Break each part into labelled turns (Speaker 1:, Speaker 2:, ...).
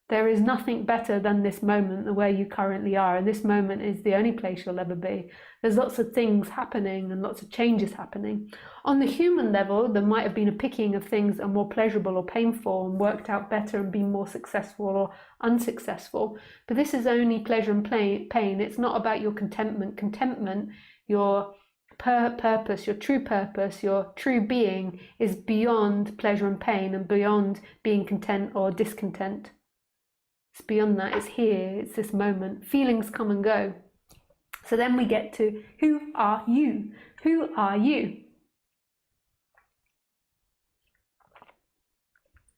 Speaker 1: There is nothing better than this moment, the way you currently are, and this moment is the only place you'll ever be. There's lots of things happening and lots of changes happening. On the human level, there might have been a picking of things that are more pleasurable or painful and worked out better and been more successful or unsuccessful. But this is only pleasure and pain. It's not about your contentment. Contentment, your purpose, your true being is beyond pleasure and pain and beyond being content or discontent. It's beyond that, it's here, it's this moment. Feelings come and go. So then we get to, who are you? Who are you?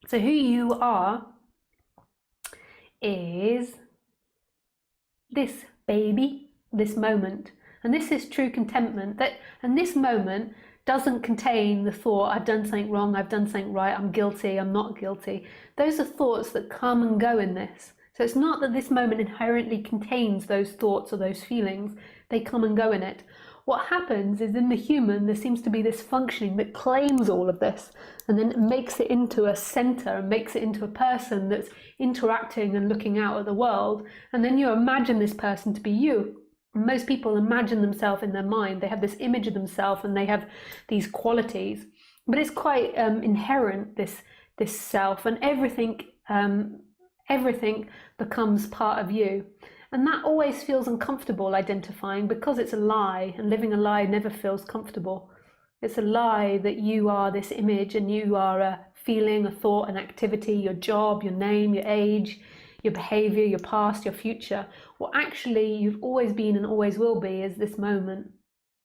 Speaker 1: So who you are is this baby, this moment. And this is true contentment. And this moment doesn't contain the thought, I've done something wrong, I've done something right, I'm guilty, I'm not guilty. Those are thoughts that come and go in this. So it's not that this moment inherently contains those thoughts or those feelings, they come and go in it. What happens is in the human, there seems to be this functioning that claims all of this and then makes it into a center and makes it into a person that's interacting and looking out at the world. And then you imagine this person to be you. Most people imagine themselves in their mind. They have this image of themselves and they have these qualities, but it's quite inherent, this self, and everything becomes part of you. And that always feels uncomfortable identifying, because it's a lie, and living a lie never feels comfortable. It's a lie that you are this image and you are a feeling, a thought, an activity, your job, your name, your age, your behavior, your past, your future. What actually you've always been and always will be is this moment.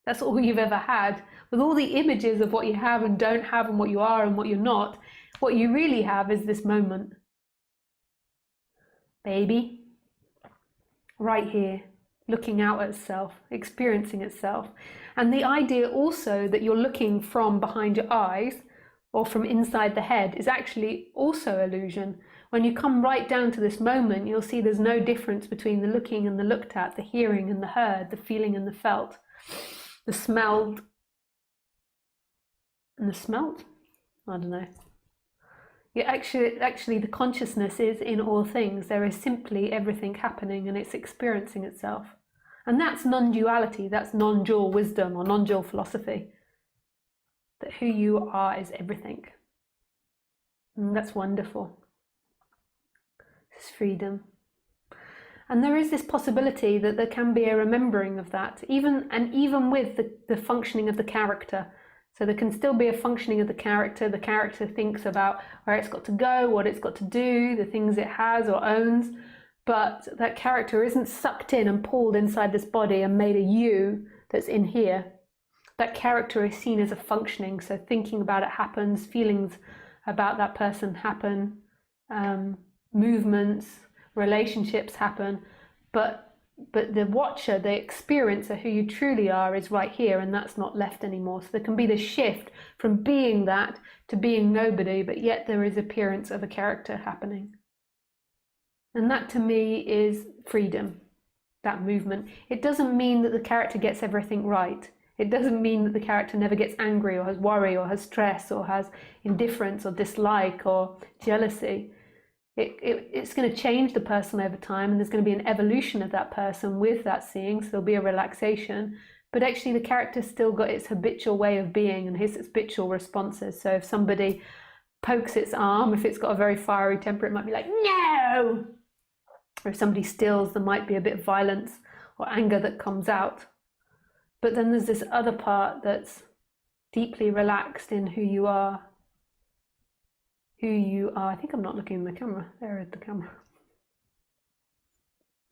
Speaker 1: That's all you've ever had. With all the images of what you have and don't have and what you are and what you're not, what you really have is this moment. Baby, right here, looking out at itself, experiencing itself. And the idea also that you're looking from behind your eyes or from inside the head is actually also illusion. When you come right down to this moment, you'll see there's no difference between the looking and the looked at, the hearing and the heard, the feeling and the felt, the smelled and the smelt. I don't know. Actually, the consciousness is in all things. There is simply everything happening and it's experiencing itself. And that's non-duality, that's non-dual wisdom or non-dual philosophy. That who you are is everything. And that's wonderful. It's freedom. And there is this possibility that there can be a remembering of that, even with the functioning of the character. So there can still be a functioning of the character. The character thinks about where it's got to go, what it's got to do, the things it has or owns. But that character isn't sucked in and pulled inside this body and made a you that's in here. That character is seen as a functioning. So thinking about it happens, feelings about that person happen, movements, relationships happen. But the watcher, the experiencer, who you truly are, is right here, and that's not left anymore. So there can be this shift from being that to being nobody, but yet there is appearance of a character happening. And that to me is freedom, that movement. It doesn't mean that the character gets everything right. It doesn't mean that the character never gets angry or has worry or has stress or has indifference or dislike or jealousy. It's going to change the person over time, and there's going to be an evolution of that person with that seeing, so there'll be a relaxation. But actually the character's still got its habitual way of being and his habitual responses. So if somebody pokes its arm, if it's got a very fiery temper, it might be like, no! Or if somebody steals, there might be a bit of violence or anger that comes out. But then there's this other part that's deeply relaxed in who you are. Who you are. I think I'm not looking in the camera. There is the camera.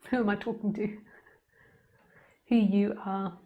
Speaker 1: Who am I talking to? Who you are.